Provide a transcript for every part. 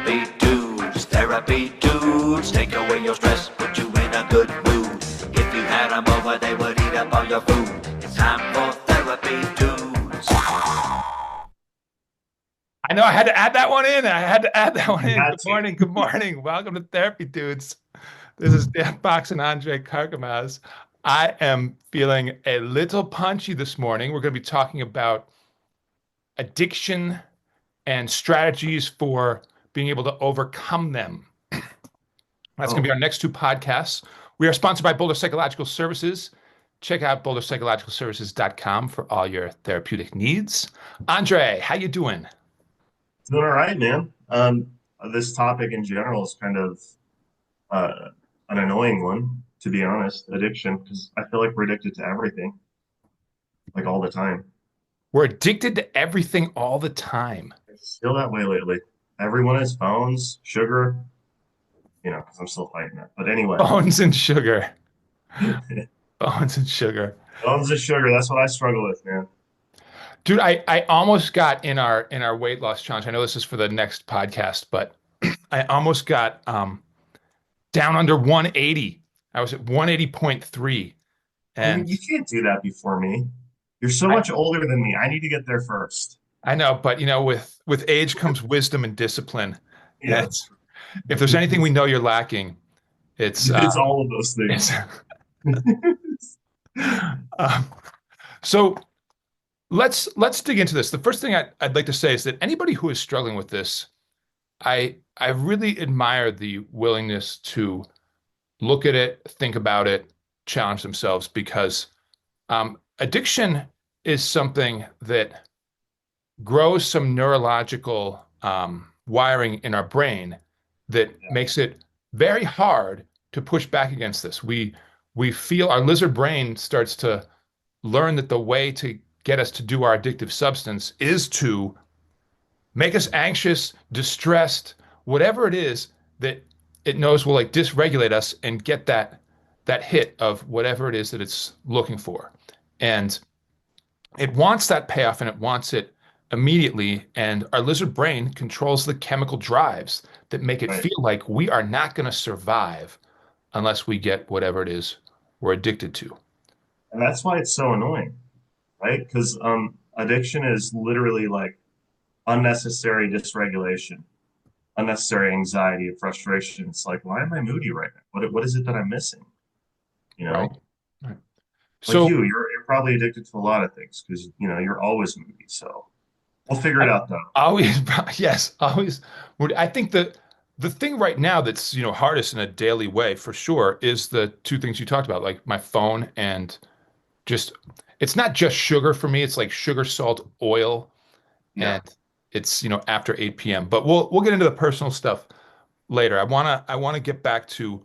Therapy dudes, take away your stress, put you in a good mood. If you had them over, they would eat up all your food. It's time for therapy dudes. I know I had to add that one in. I had to add that one You in. had Good to. morning. Good morning. Welcome to Therapy Dudes. This is Dan Fox and Andre Karkamaz. I am feeling a little punchy this morning. We're going to be talking about addiction and strategies for being able to overcome them. That's going to be Oh, our next two podcasts. We are sponsored by Boulder Psychological Services. Check out boulderpsychologicalservices.com for all your therapeutic needs. Andre, how you doing? doing all right, man. This topic in general is kind of uh, an annoying one, to be honest, addiction, because I feel like we're addicted to everything, like all the time. We're addicted to everything all the time. I feel that way lately. Everyone has phones, sugar, because I'm still fighting it. But anyway, Bones and sugar. Bones and sugar. phones and sugar, that's what I struggle with, man. Dude, I almost got in our weight loss challenge. I know this is for the next podcast, but I almost got down under 180. I was at 180.3. And You can't do that before me. You're so I much older than me. I need to get there first. I know, but with age comes wisdom and discipline. Yeah, And that's if there's true. anything we know you're lacking, it's It's all of those it's things. um, so let's dig into this. The first thing I'd like to say is that anybody who is struggling with this, I really admire the willingness to look at it, think about it, challenge themselves because addiction is something that grows some neurological wiring in our brain that makes it very hard to push back against this. We feel our lizard brain starts to learn that the way to get us to do our addictive substance is to make us anxious, distressed, whatever it is that it knows will like dysregulate us and get that hit of whatever it is that it's looking for. And it wants that payoff and it wants it immediately. And our lizard brain controls the chemical drives that make it Right. feel like we are not going to survive unless we get whatever it is we're addicted to. And that's why it's so annoying, right? Because addiction is literally like unnecessary dysregulation, unnecessary anxiety and frustration. It's like, why am I moody right now? What is it that I'm missing? You Right. know, Right. like So you're probably addicted to a lot of things because you're always moody. So we'll figure I it out though. always, yes, always. I think that the thing right now that's, hardest in a daily way for sure is the two things you talked about, like my phone and just, it's not just sugar for me. It's like sugar, salt, oil, Yeah. and it's, after 8 p.m. But we'll get into the personal stuff later. I wanna get back to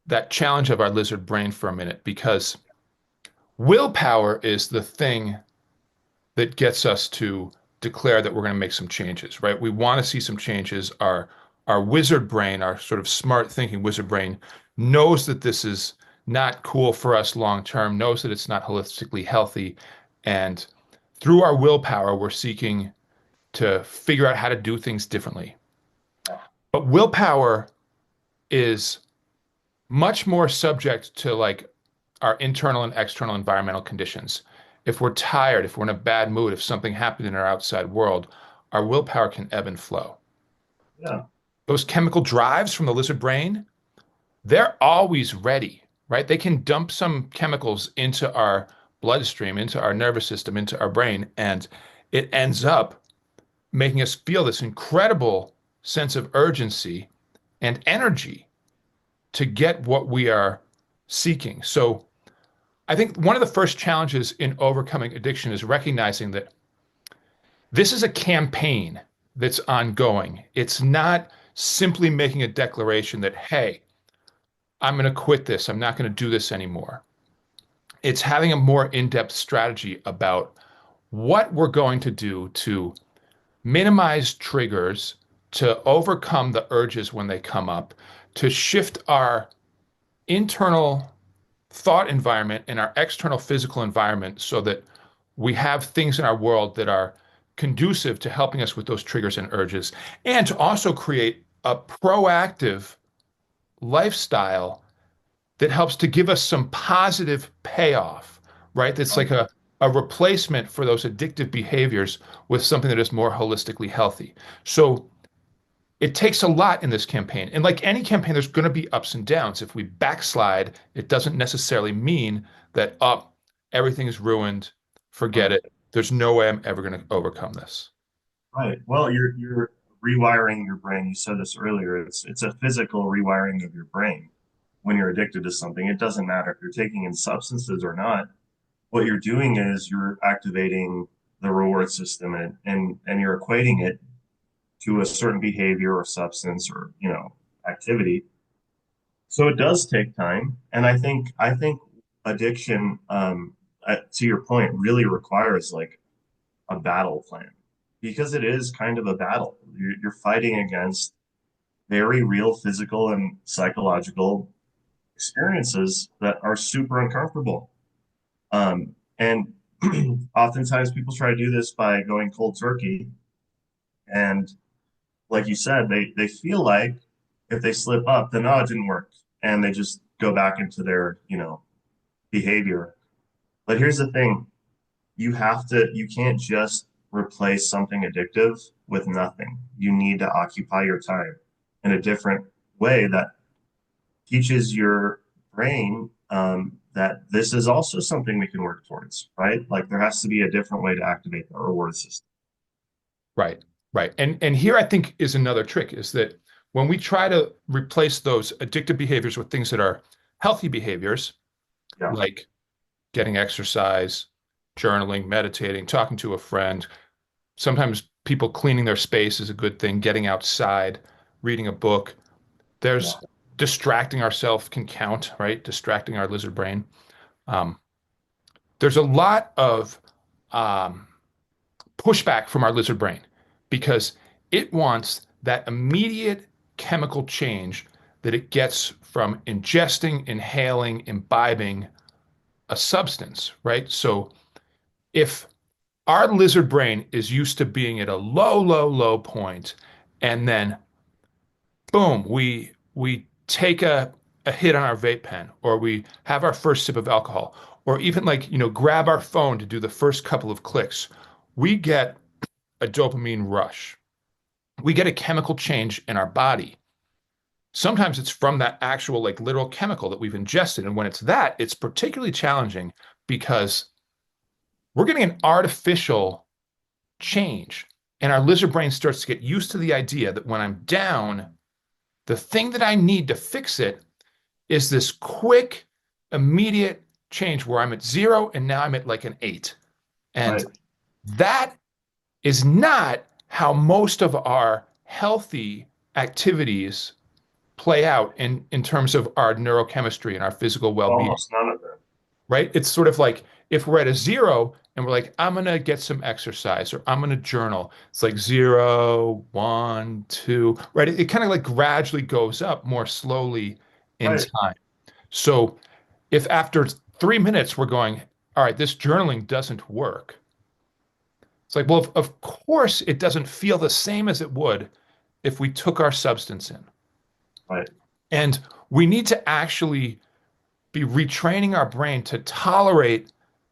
that challenge of our lizard brain for a minute because willpower is the thing that gets us to declare that we're going to make some changes, right? We want to see some changes. Our wizard brain, our sort of smart thinking wizard brain, knows that this is not cool for us long term, knows that it's not holistically healthy, and through our willpower, we're seeking to figure out how to do things differently. But willpower is much more subject to like our internal and external environmental conditions. If we're tired, if we're in a bad mood, if something happened in our outside world, our willpower can ebb and flow. Yeah. Those chemical drives from the lizard brain, they're always ready, right? They can dump some chemicals into our bloodstream, into our nervous system, into our brain, and it ends up making us feel this incredible sense of urgency and energy to get what we are seeking. So I think one of the first challenges in overcoming addiction is recognizing that this is a campaign that's ongoing. It's not simply making a declaration that, hey, I'm going to quit this. I'm not going to do this anymore. It's having a more in-depth strategy about what we're going to do to minimize triggers, to overcome the urges when they come up, to shift our internal thought environment and our external physical environment so that we have things in our world that are conducive to helping us with those triggers and urges, and to also create a proactive lifestyle that helps to give us some positive payoff, right? That's like a replacement for those addictive behaviors with something that is more holistically healthy. So it takes a lot in this campaign. And like any campaign, there's going to be ups and downs. If we backslide, it doesn't necessarily mean that, oh, everything's ruined. Forget Right. it. There's no way I'm ever going to overcome this. Right. Well, you're rewiring your brain. You said this earlier. It's a physical rewiring of your brain when you're addicted to something. It doesn't matter if you're taking in substances or not. What you're doing is you're activating the reward system, and you're equating it to a certain behavior or substance or, activity. So it does take time. And I think addiction, to your point, really requires like a battle plan because it is kind of a battle. You're fighting against very real physical and psychological experiences that are super uncomfortable. And oftentimes people try to do this by going cold turkey. And like you said, they feel like if they slip up, then oh, it didn't work. And they just go back into their, behavior. But here's the thing, you can't just replace something addictive with nothing. You need to occupy your time in a different way that teaches your brain that this is also something we can work towards, right? Like there has to be a different way to activate the reward system. Right, right. And here I think is another trick is that when we try to replace those addictive behaviors with things that are healthy behaviors, Yeah, like getting exercise, journaling, meditating, talking to a friend, sometimes people cleaning their space is a good thing, getting outside, reading a book. yeah, There's distracting ourselves can count, right? Distracting our lizard brain. Um, there's a lot of um, pushback from our lizard brain because it wants that immediate chemical change that it gets from ingesting, inhaling, imbibing a substance, right? So if our lizard brain is used to being at a low, low, low point, and then boom, we take a hit on our vape pen, or we have our first sip of alcohol, or even like, grab our phone to do the first couple of clicks. We get a dopamine rush. We get a chemical change in our body. Sometimes it's from that actual, like, literal chemical that we've ingested. And when it's that, it's particularly challenging because we're getting an artificial change. And our lizard brain starts to get used to the idea that when I'm down, the thing that I need to fix it is this quick, immediate change where I'm at 0 and now I'm at like an 8. And right, that is not how most of our healthy activities play out in terms of our neurochemistry and our physical well-being, almost none of them. right? It's sort of like if we're at a 0 and we're like, I'm going to get some exercise or I'm going to journal. It's like 0, 1, 2, right? It kind of like gradually goes up more slowly in Right, time. So if after 3 minutes we're going, all right, this journaling doesn't work. It's like, well, of course it doesn't feel the same as it would if we took our substance in. right. And we need to actually be retraining our brain to tolerate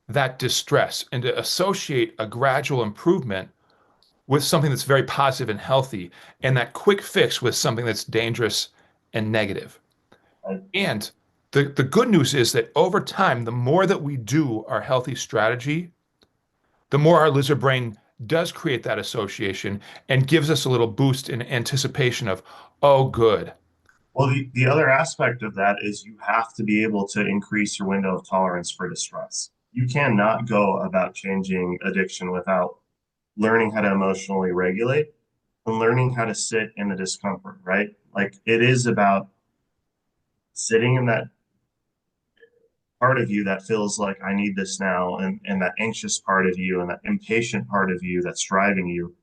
that distress and to associate a gradual improvement with something that's very positive and healthy, and that quick fix with something that's dangerous and negative. Right. And the good news is that over time, the more that we do our healthy strategy, the more our lizard brain does create that association and gives us a little boost in anticipation of, oh, good. Well, the other aspect of that is you have to be able to increase your window of tolerance for distress. You cannot go about changing addiction without learning how to emotionally regulate and learning how to sit in the discomfort, right? Like it is about sitting in that part of you that feels like I need this now, and that anxious part of you and that impatient part of you that's driving you,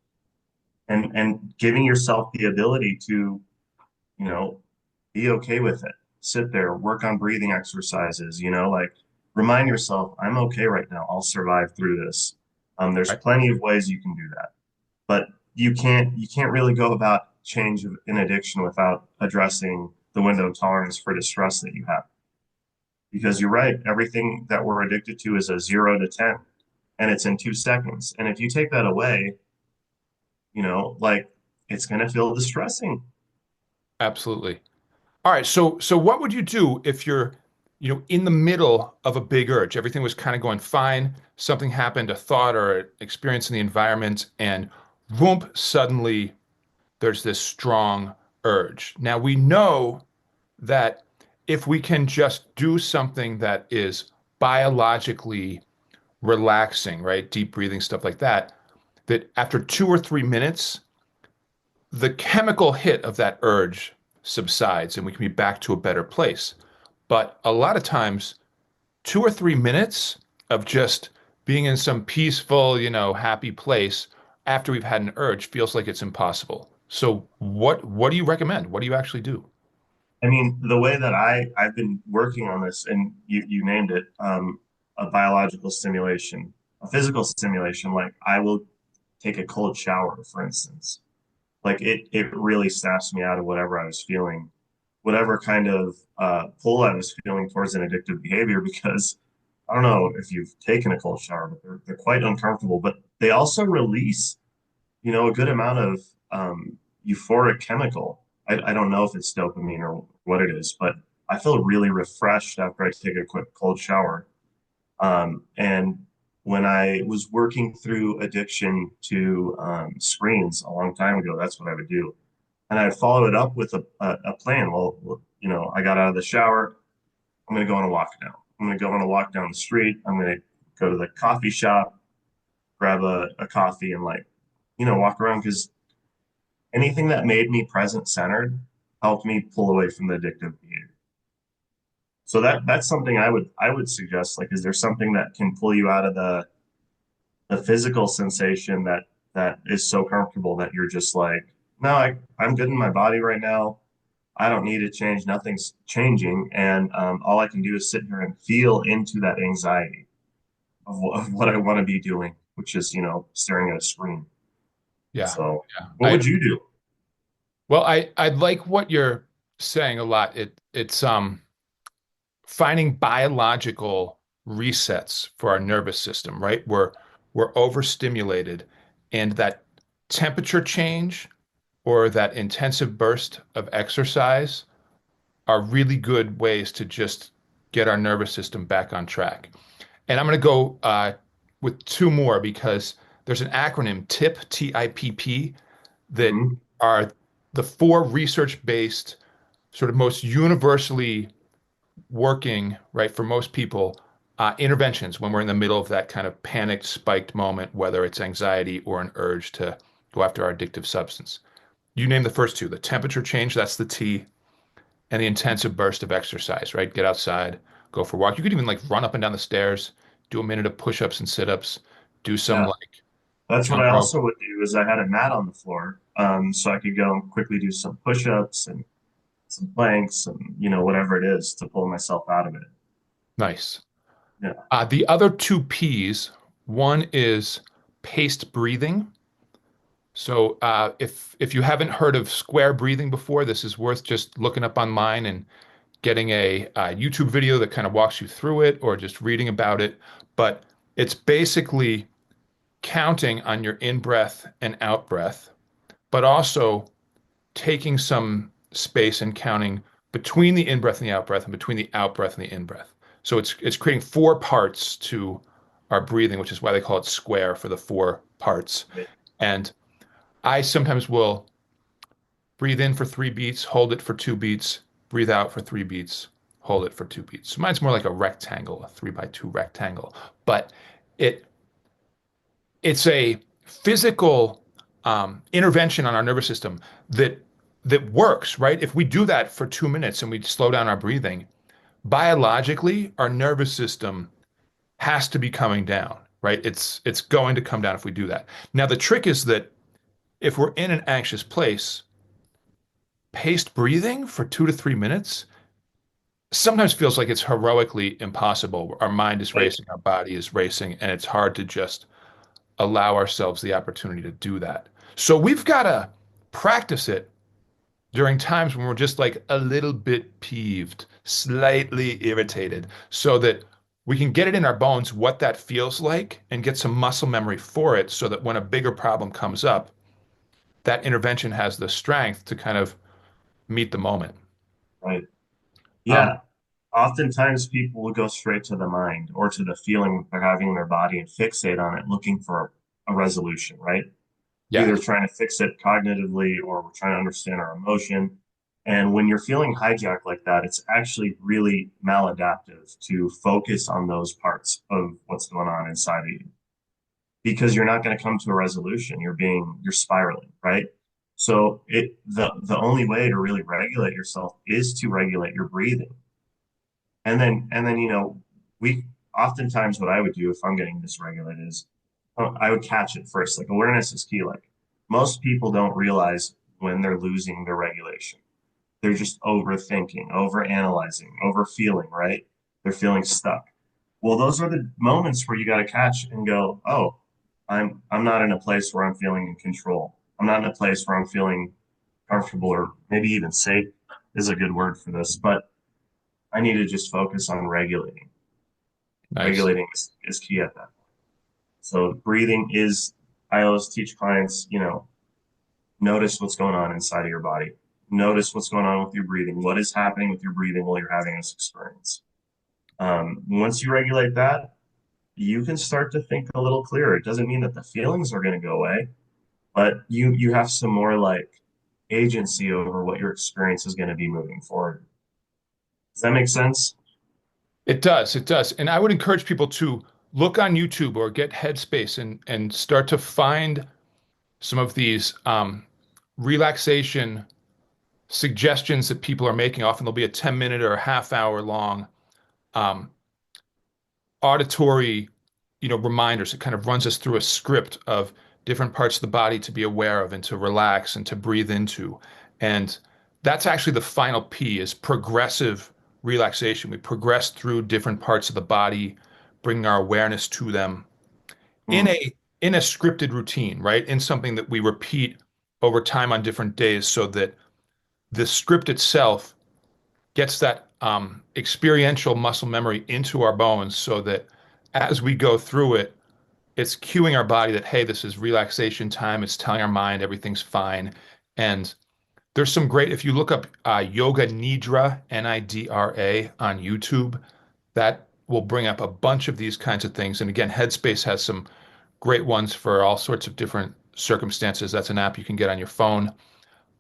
and giving yourself the ability to, you know, be okay with it. Sit there, work on breathing exercises, like remind yourself, I'm okay right now. I'll survive through this. There's Right? plenty of ways you can do that, but you can't really go about change in addiction without addressing the window of tolerance for distress that you have. Because you're right, everything that we're addicted to is a 0 to 10, and it's in 2 seconds. And if you take that away, like it's going to feel distressing. Absolutely. All right, so what would you do if you're, in the middle of a big urge? Everything was kind of going fine. Something happened, a thought or an experience in the environment, and whoomp, suddenly there's this strong urge. Now we know that if we can just do something that is biologically relaxing, right? Deep breathing, stuff like that, that after 2 or 3 minutes, the chemical hit of that urge subsides and we can be back to a better place. But a lot of times, 2 or 3 minutes of just being in some peaceful, happy place after we've had an urge feels like it's impossible. So what do you recommend? What do you actually do? I mean, the way that I've been working on this, and you named it, a biological stimulation, a physical stimulation. Like I will take a cold shower, for instance. Like it really snaps me out of whatever I was feeling, whatever kind of pull I was feeling towards an addictive behavior. Because I don't know if you've taken a cold shower, but they're quite uncomfortable. But they also release, a good amount of euphoric chemical. I don't know if it's dopamine or what it is, but I feel really refreshed after I take a quick cold shower. And when I was working through addiction to screens a long time ago, that's what I would do. And I'd follow it up with a plan. Well, I got out of the shower. I'm going to go on a walk now. I'm going to go on a walk down the street. I'm going to go to the coffee shop, grab a coffee, and walk around, because anything that made me present centered helped me pull away from the addictive behavior. So that's something I would suggest. Like, is there something that can pull you out of the physical sensation that is so comfortable that you're just like, no, I'm good in my body right now. I don't need to change. Nothing's changing, and all I can do is sit here and feel into that anxiety of what I want to be doing, which is staring at a screen. Yeah. So, Yeah. what would you do? Well, I like what you're saying a lot. It's finding biological resets for our nervous system, right? We're overstimulated, and that temperature change or that intensive burst of exercise are really good ways to just get our nervous system back on track. And I'm going to go with two more because there's an acronym, TIP, TIPP, that Hmm. are the four research-based, sort of most universally working, right, for most people, interventions when we're in the middle of that kind of panicked, spiked moment, whether it's anxiety or an urge to go after our addictive substance. You name the first two, the temperature change, that's the T, and the intensive burst of exercise, right? Get outside, go for a walk. You could even like run up and down the stairs, do a minute of push-ups and sit-ups, do some Yeah, like that's what I jump rope. also would do. Is I had a mat on the floor, so I could go and quickly do some push-ups and some planks and whatever it is to pull myself out of it. Nice. Yeah. The other two P's, one is paced breathing. So if you haven't heard of square breathing before, this is worth just looking up online and getting a YouTube video that kind of walks you through it, or just reading about it. But it's basically counting on your in breath and out breath, but also taking some space and counting between the in breath and the out breath, and between the out breath and the in breath. So it's creating four parts to our breathing, which is why they call it square, for the four parts. And I sometimes will breathe in for 3 beats, hold it for 2 beats, breathe out for 3 beats, hold it for 2 beats. So mine's more like a rectangle, a 3 by 2 rectangle, but it it's a physical intervention on our nervous system that works, right? If we do that for 2 minutes and we slow down our breathing, biologically, our nervous system has to be coming down, right? It's going to come down if we do that. Now, the trick is that if we're in an anxious place, paced breathing for 2 to 3 minutes sometimes feels like it's heroically impossible. Our mind is Right. racing, our body is racing, and it's hard to just allow ourselves the opportunity to do that. So we've got to practice it during times when we're just like a little bit peeved, slightly irritated, so that we can get it in our bones what that feels like and get some muscle memory for it so that when a bigger problem comes up, that intervention has the strength to kind of meet the moment. Right. Um, Yeah. Oftentimes people will go straight to the mind or to the feeling they're having in their body and fixate on it, looking for a resolution, right? yeah, Either trying to fix it cognitively or we're trying to understand our emotion. And when you're feeling hijacked like that, it's actually really maladaptive to focus on those parts of what's going on inside of you because you're not going to come to a resolution. You're spiraling, right? So the only way to really regulate yourself is to regulate your breathing. And then, we oftentimes what I would do if I'm getting dysregulated is I would catch it first. Like awareness is key. Like most people don't realize when they're losing their regulation. They're just overthinking, overanalyzing, overfeeling, right? They're feeling stuck. Well, those are the moments where you got to catch and go, oh, I'm not in a place where I'm feeling in control. I'm not in a place where I'm feeling comfortable or maybe even safe is a good word for this, but I need to just focus on regulating. nice. Regulating is key at that point. So breathing is, I always teach clients, notice what's going on inside of your body. Notice what's going on with your breathing. What is happening with your breathing while you're having this experience? Once you regulate that, you can start to think a little clearer. It doesn't mean that the feelings are going to go away, but you have some more like agency over what your experience is going to be moving forward. Does that make sense? It does, it does. And I would encourage people to look on YouTube or get Headspace and start to find some of these relaxation suggestions that people are making. Often there'll be a 10-minute or a half hour long um, auditory, reminders. It kind of runs us through a script of different parts of the body to be aware of and to relax and to breathe into. And that's actually the final P is progressive relaxation. We progress through different parts of the body, bringing our awareness to them in Mm, a scripted routine, right? In something that we repeat over time on different days so that the script itself gets that experiential muscle memory into our bones so that as we go through it, it's cueing our body that, hey, this is relaxation time. It's telling our mind everything's fine. And there's some great, if you look up Yoga Nidra, Nidra on YouTube, that will bring up a bunch of these kinds of things. And again, Headspace has some great ones for all sorts of different circumstances. That's an app you can get on your phone.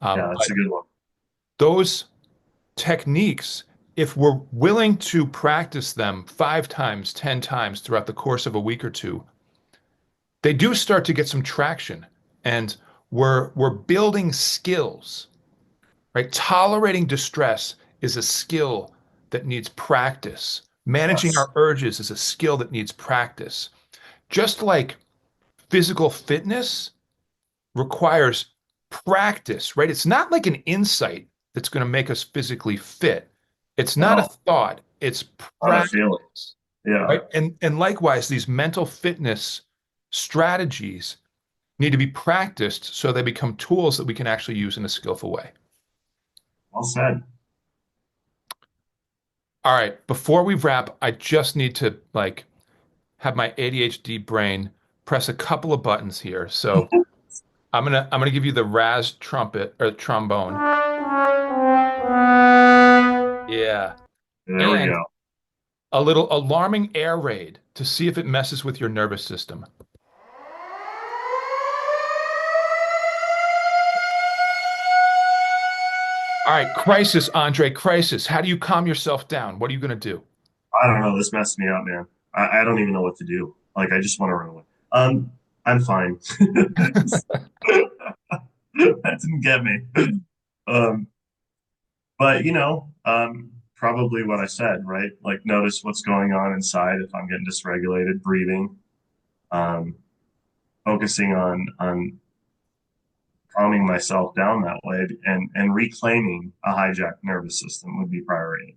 yeah, But that's a good one. those techniques, if we're willing to practice them 5 times, 10 times throughout the course of a week or two, they do start to get some traction. And we're building skills, right? Tolerating distress is a skill that needs practice. Managing Yes. our urges is a skill that needs practice. Just like physical fitness requires practice, right? It's not like an insight that's going to make us physically fit. It's not a No, thought, it's not a feeling. practice, Yeah. right? And likewise, these mental fitness strategies need to be practiced so they become tools that we can actually use in a skillful way. Well said. All right, before we wrap, I just need to like have my ADHD brain press a couple of buttons here. So I'm gonna give you the Raz trumpet or trombone. Yeah. There we And go. a little alarming air raid to see if it messes with your nervous system. All right, crisis, Andre, crisis. How do you calm yourself down? What are you going to do? I don't know. This messed me up, man. I don't even know what to do. Like, I just want to run away. I'm fine. That didn't get me. Um, but probably what I said, right? Like, notice what's going on inside if I'm getting dysregulated, breathing, um, focusing on calming myself down that way, and reclaiming a hijacked nervous system would be priority.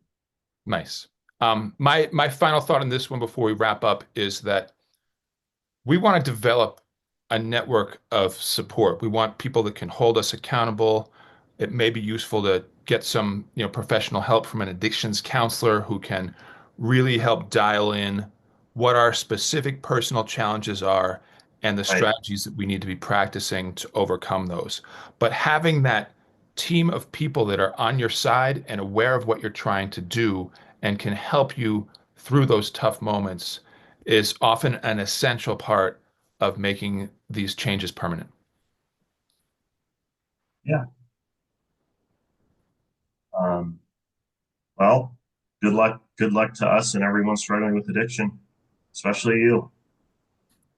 Nice. My final thought on this one before we wrap up is that we want to develop a network of support. We want people that can hold us accountable, it may be useful to get some, professional help from an addictions counselor who can really help dial in what our specific personal challenges are and the Right. strategies that we need to be practicing to overcome those. But having that team of people that are on your side and aware of what you're trying to do and can help you through those tough moments is often an essential part of making these changes permanent. Yeah. Um, well, good luck. Good luck to us and everyone struggling with addiction, especially you.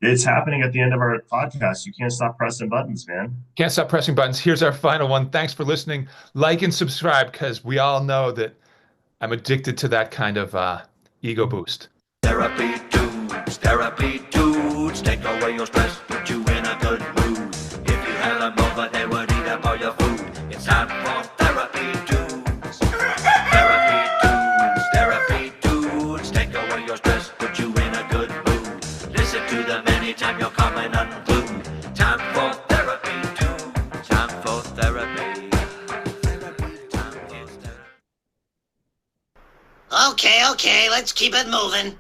It's happening at the end of our podcast. You can't stop pressing buttons, man. Can't stop pressing buttons. Here's our final one. Thanks for listening. Like and subscribe because we all know that I'm addicted to that kind of ego boost. Therapy dudes, take away your stress, put you in a good mood. If you had them over, they would eat up all your food. It's time for therapy dudes. Therapy dudes, take away your stress, put you in a good mood. Listen to them anytime you're coming unglued. Time for therapy dudes. Time for therapy. Time for therapy. Okay, let's keep it moving.